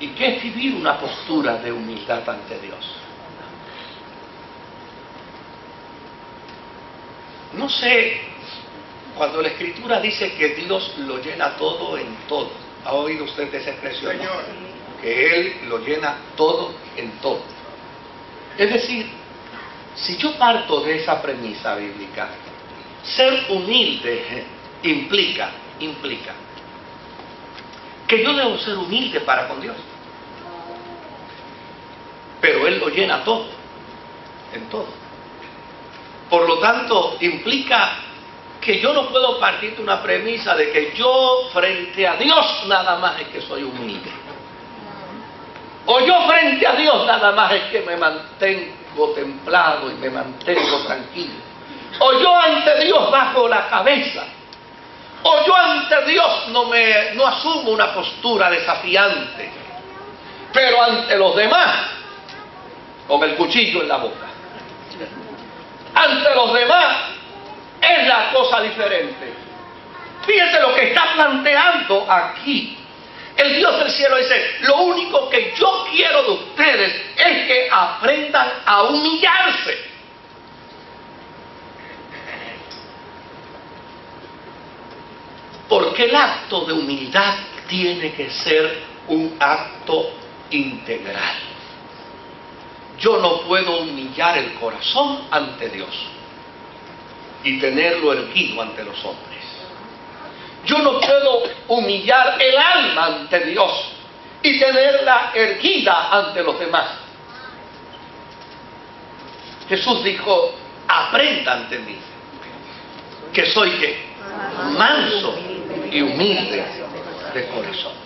¿Y qué es vivir una postura de humildad ante Dios? No sé, cuando la Escritura dice que Dios lo llena todo en todo, ¿ha oído usted esa expresión? Señor. Que Él lo llena todo en todo. Es decir, si yo parto de esa premisa bíblica, ser humilde implica que yo debo ser humilde para con Dios. Pero Él lo llena todo, en todo. Por lo tanto, implica que yo no puedo partir de una premisa de que yo frente a Dios nada más es que soy humilde. O yo frente a Dios nada más es que me mantengo templado y me mantengo tranquilo. O yo ante Dios bajo la cabeza. O yo ante Dios no asumo una postura desafiante. Pero ante los demás, con el cuchillo en la boca. Ante los demás es la cosa diferente. Fíjense lo que está planteando aquí. El Dios del cielo dice, lo único que yo quiero de ustedes es que aprendan a humillarse. Porque el acto de humildad tiene que ser un acto integral. Yo no puedo humillar el corazón ante Dios y tenerlo erguido ante los hombres. Yo no puedo humillar el alma ante Dios y tenerla erguida ante los demás. Jesús dijo, aprendan de mí, que soy ¿qué? Manso y humilde de corazón.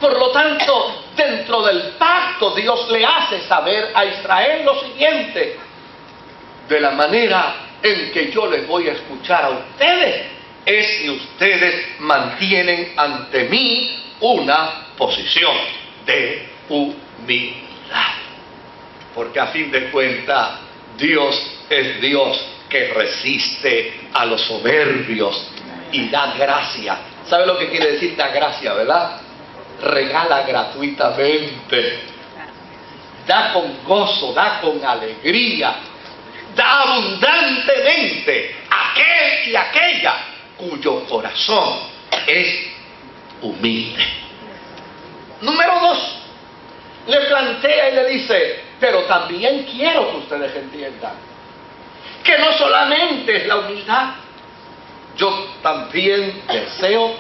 Por lo tanto, dentro del pacto, Dios le hace saber a Israel lo siguiente: de la manera en que yo les voy a escuchar a ustedes, es si ustedes mantienen ante mí una posición de humildad. Porque a fin de cuentas, Dios es Dios que resiste a los soberbios y da gracia. ¿Sabe lo que quiere decir da gracia, verdad? Regala gratuitamente, da con gozo, da con alegría, da abundantemente a aquel y aquella cuyo corazón es humilde. Número 2, le plantea y le dice, pero también quiero que ustedes entiendan que no solamente es la humildad, yo también deseo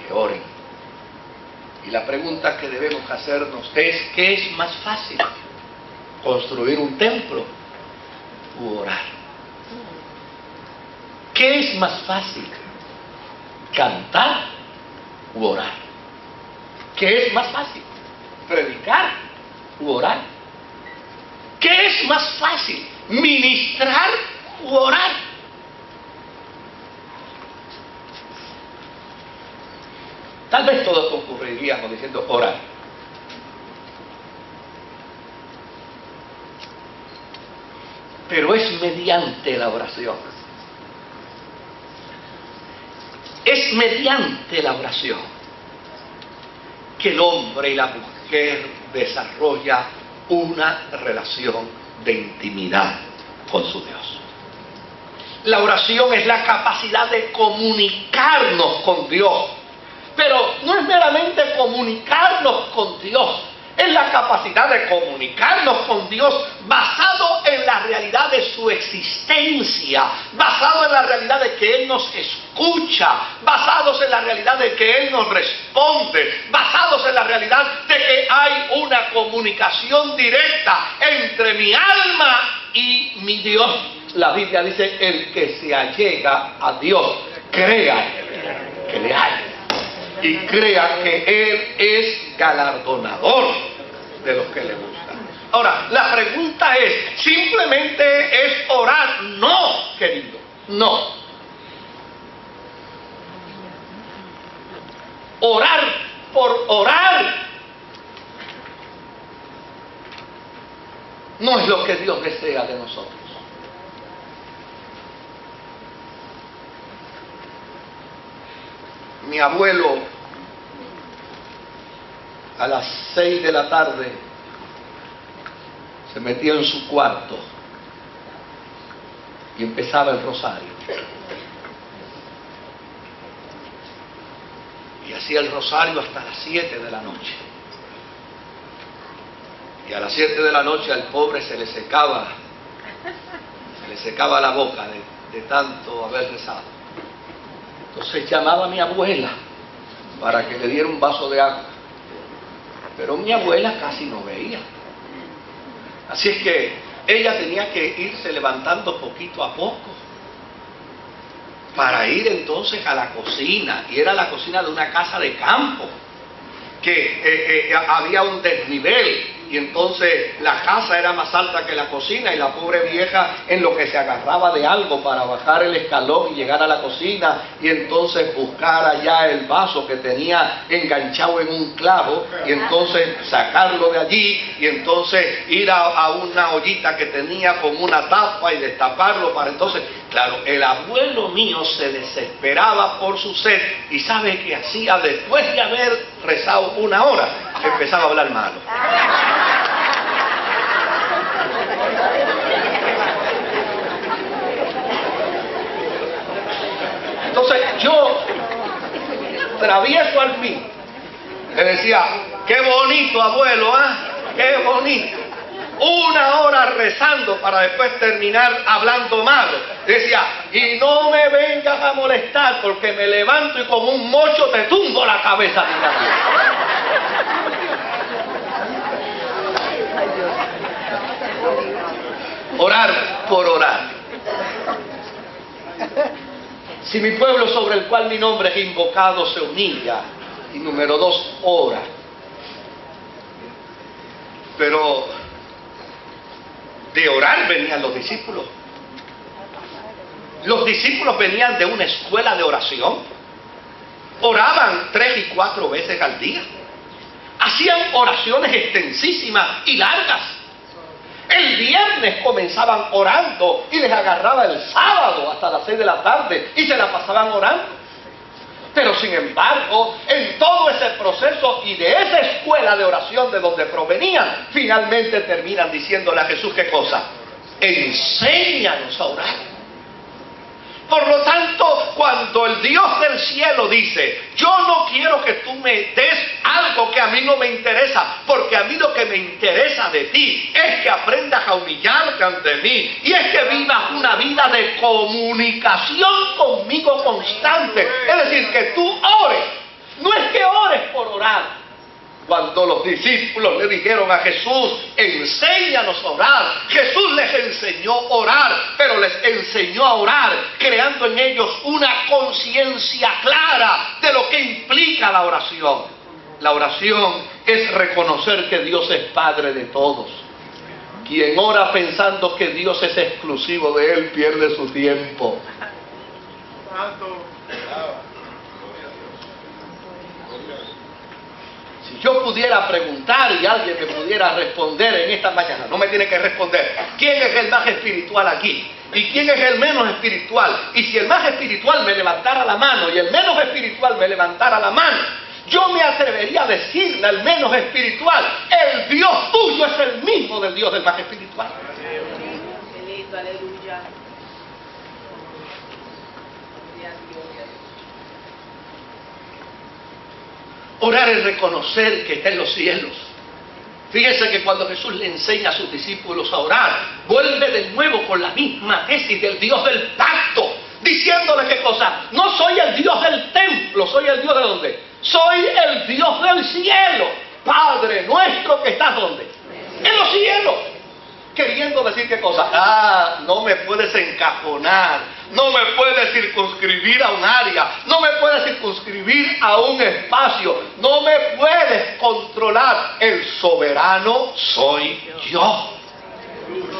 que oren. Y la pregunta que debemos hacernos es, ¿qué es más fácil? ¿Construir un templo u orar? ¿Qué es más fácil? ¿Cantar u orar? ¿Qué es más fácil? ¿Predicar u orar? ¿Qué es más fácil? ¿Ministrar u orar? Tal vez todos concurriríamos diciendo orar. Pero es mediante la oración. Es mediante la oración que el hombre y la mujer desarrolla una relación de intimidad con su Dios. La oración es la capacidad de comunicarnos con Dios. Pero no es meramente comunicarnos con Dios, es la capacidad de comunicarnos con Dios basado en la realidad de su existencia, basado en la realidad de que Él nos escucha, basados en la realidad de que Él nos responde, basados en la realidad de que hay una comunicación directa entre mi alma y mi Dios. La Biblia dice, el que se allega a Dios, crea que le hay. Y crea que Él es galardonador de los que le gustan. Ahora, la pregunta es, ¿simplemente es orar? No, querido, no. Orar por orar no es lo que Dios desea de nosotros. Mi abuelo a las 6 de la tarde se metía en su cuarto y empezaba el rosario. Y hacía el rosario hasta las 7 de la noche. Y a las 7 de la noche al pobre se le secaba la boca de tanto haber rezado. Entonces llamaba a mi abuela para que le diera un vaso de agua. Pero mi abuela casi no veía. Así es que ella tenía que irse levantando poquito a poco para ir entonces a la cocina. Y era la cocina de una casa de campo, que había un desnivel. Y entonces la casa era más alta que la cocina, y la pobre vieja en lo que se agarraba de algo para bajar el escalón y llegar a la cocina, y entonces buscar allá el vaso que tenía enganchado en un clavo, y entonces sacarlo de allí, y entonces ir a una ollita que tenía con una tapa y destaparlo para entonces... Claro, el abuelo mío se desesperaba por su sed, y ¿sabe qué hacía? Después de haber rezado una hora, empezaba a hablar malo. Entonces yo, travieso al fin, le decía: qué bonito, abuelo, ¿ah? Qué bonito. Una hora rezando para después terminar hablando malo. Decía: y no me vengas a molestar, porque me levanto y como un mocho te tumbo la cabeza. Orar por orar. Si mi pueblo sobre el cual mi nombre es invocado se humilla, y número 2, ora. Pero de orar venían los discípulos. Los discípulos venían de una escuela de oración. Oraban 3 y 4 veces al día. Hacían oraciones extensísimas y largas. El viernes comenzaban orando y les agarraba el sábado hasta las 6 de la tarde y se la pasaban orando. Pero sin embargo, en todo ese proceso y de esa escuela de oración de donde provenían, finalmente terminan diciéndole a Jesús: ¿qué cosa? Enséñanos a orar. Por lo tanto, cuando el Dios del cielo dice: yo no quiero que tú me des algo que a mí no me interesa, porque a mí lo que me interesa de ti es que aprendas a humillarte ante mí, y es que vivas una vida de comunicación conmigo constante. Es decir, que tú ores, no es que ores por orar. Cuando los discípulos le dijeron a Jesús: enséñanos a orar, Jesús les enseñó a orar, pero les enseñó a orar creando en ellos una conciencia clara de lo que implica la oración. La oración es reconocer que Dios es Padre de todos. Quien ora pensando que Dios es exclusivo de él pierde su tiempo. Si yo pudiera preguntar y alguien me pudiera responder en esta mañana, no me tiene que responder quién es el más espiritual aquí y quién es el menos espiritual, y si el más espiritual me levantara la mano y el menos espiritual me levantara la mano, yo me atrevería a decirle al menos espiritual: el Dios tuyo es el mismo del Dios del más espiritual. Aleluya. Orar es reconocer que está en los cielos. Fíjese que cuando Jesús le enseña a sus discípulos a orar, vuelve de nuevo con la misma tesis del Dios del pacto, diciéndole: ¿qué cosa? No soy el Dios del templo, soy el Dios de ¿dónde? Soy el Dios del cielo. Padre nuestro que estás ¿dónde? En los cielos. Queriendo decir ¿qué cosa? No me puedes encajonar, no me puedes circunscribir a un área, no me puedes circunscribir a un espacio, no me puedes controlar. El soberano soy yo.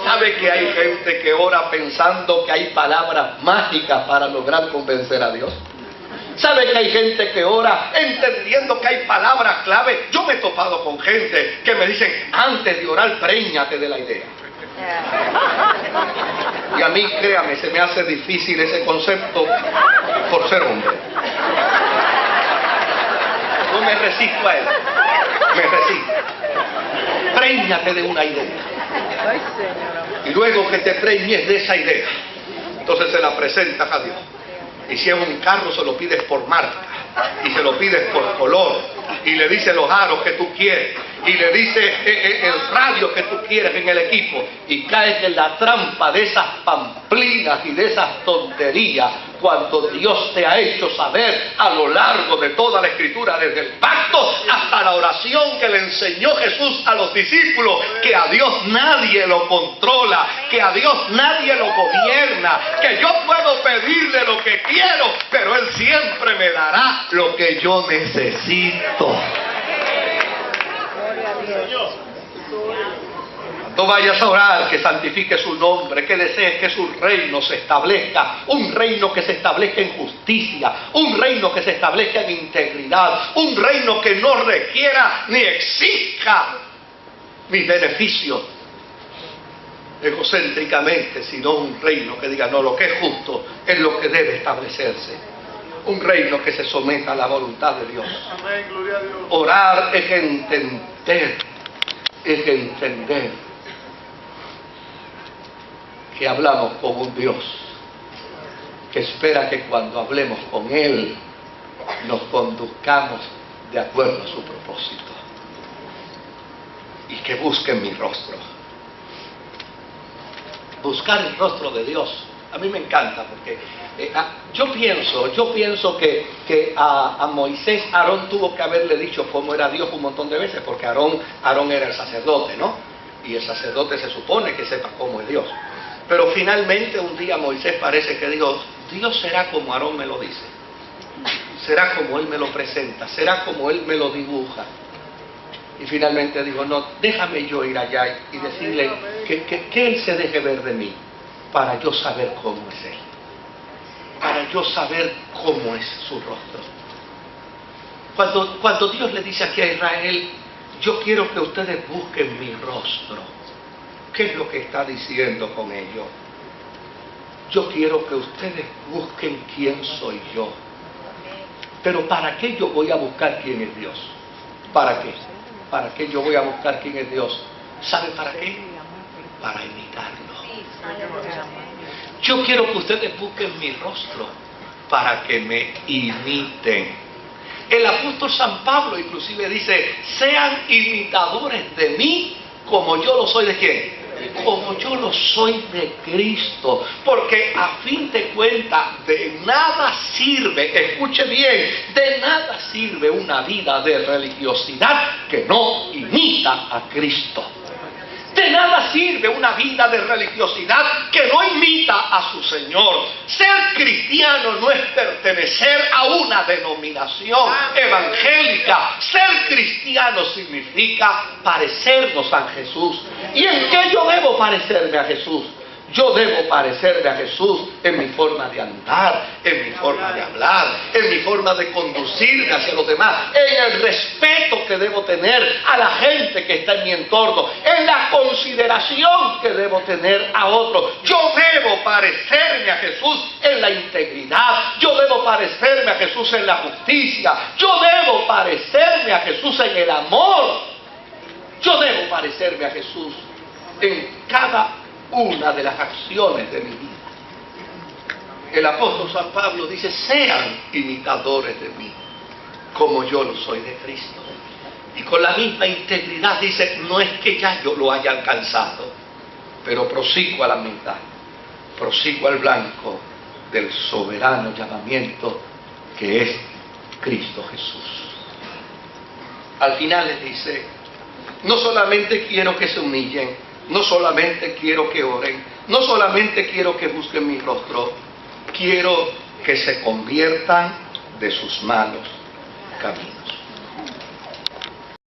¿Sabe que hay gente que ora pensando que hay palabras mágicas para lograr convencer a Dios? ¿Sabe que hay gente que ora entendiendo que hay palabras clave? Yo me he topado con gente que me dicen: antes de orar, préñate de la idea. Y a mí, créame, se me hace difícil ese concepto por ser hombre. No me resisto a él. me resiste. Préñate de una idea. Y luego que te preñes de esa idea, entonces se la presentas a Dios. Y si es un carro, se lo pides por marca, y se lo pides por color, y le dices los aros que tú quieres, y le dices el radio que tú quieres en el equipo, y caes en la trampa de esas pamplinas y de esas tonterías, cuando Dios te ha hecho saber a lo largo de toda la Escritura, desde el pacto hasta la oración que le enseñó Jesús a los discípulos, que a Dios nadie lo controla, que a Dios nadie lo gobierna, que yo puedo pedirle lo que quiero, pero Él siempre me dará lo que yo necesito. No vayas a orar que santifique su nombre, que desees que su reino se establezca, un reino que se establezca en justicia, un reino que se establezca en integridad, un reino que no requiera ni exija mis beneficios egocéntricamente, sino un reino que diga, no, lo que es justo es lo que debe establecerse. Un reino que se someta a la voluntad de Dios. Amén, gloria a Dios. Orar es entender que hablamos con un Dios que espera que cuando hablemos con Él nos conduzcamos de acuerdo a su propósito y que busquen mi rostro. Buscar el rostro de Dios a mí me encanta, porque yo pienso que a Moisés, Aarón tuvo que haberle dicho cómo era Dios un montón de veces, porque Aarón era el sacerdote, ¿no? Y el sacerdote se supone que sepa cómo es Dios. Pero finalmente un día Moisés parece que dijo, Dios será como Aarón me lo dice, será como él me lo presenta, será como él me lo dibuja. Y finalmente dijo, no, déjame yo ir allá y decirle que él se deje ver de mí, para yo saber cómo es él, para yo saber cómo es su rostro. Cuando Dios le dice aquí a Israel, yo quiero que ustedes busquen mi rostro, ¿qué es lo que está diciendo con ello? Yo quiero que ustedes busquen quién soy yo. Pero ¿para qué yo voy a buscar quién es Dios? ¿Para qué? ¿Para qué yo voy a buscar quién es Dios? ¿Sabe para qué? Para imitarlo. Yo quiero que ustedes busquen mi rostro para que me imiten. El apóstol San Pablo inclusive dice, sean imitadores de mí como yo lo soy de ¿quién? Como yo lo soy de Cristo, porque a fin de cuentas de nada sirve, escuche bien, de nada sirve una vida de religiosidad que no imita a Cristo. De nada sirve una vida de religiosidad que no imita a su Señor. Ser cristiano no es pertenecer a una denominación evangélica. Ser cristiano significa parecernos a Jesús. ¿Y en qué yo debo parecerme a Jesús? Yo debo parecerme a Jesús en mi forma de andar, en mi forma de hablar, en mi forma de conducirme hacia los demás, en el respeto que debo tener a la gente que está en mi entorno, en la consideración que debo tener a otros. Yo debo parecerme a Jesús en la integridad, yo debo parecerme a Jesús en la justicia, yo debo parecerme a Jesús en el amor, yo debo parecerme a Jesús en cada una de las acciones de mi vida. El apóstol San Pablo dice, sean imitadores de mí, como yo lo soy de Cristo. Y con la misma integridad dice, no es que ya yo lo haya alcanzado, pero prosigo a la meta, prosigo al blanco del soberano llamamiento que es Cristo Jesús. Al final les dice, no solamente quiero que se humillen, no solamente quiero que oren, no solamente quiero que busquen mi rostro, quiero que se conviertan de sus malos caminos.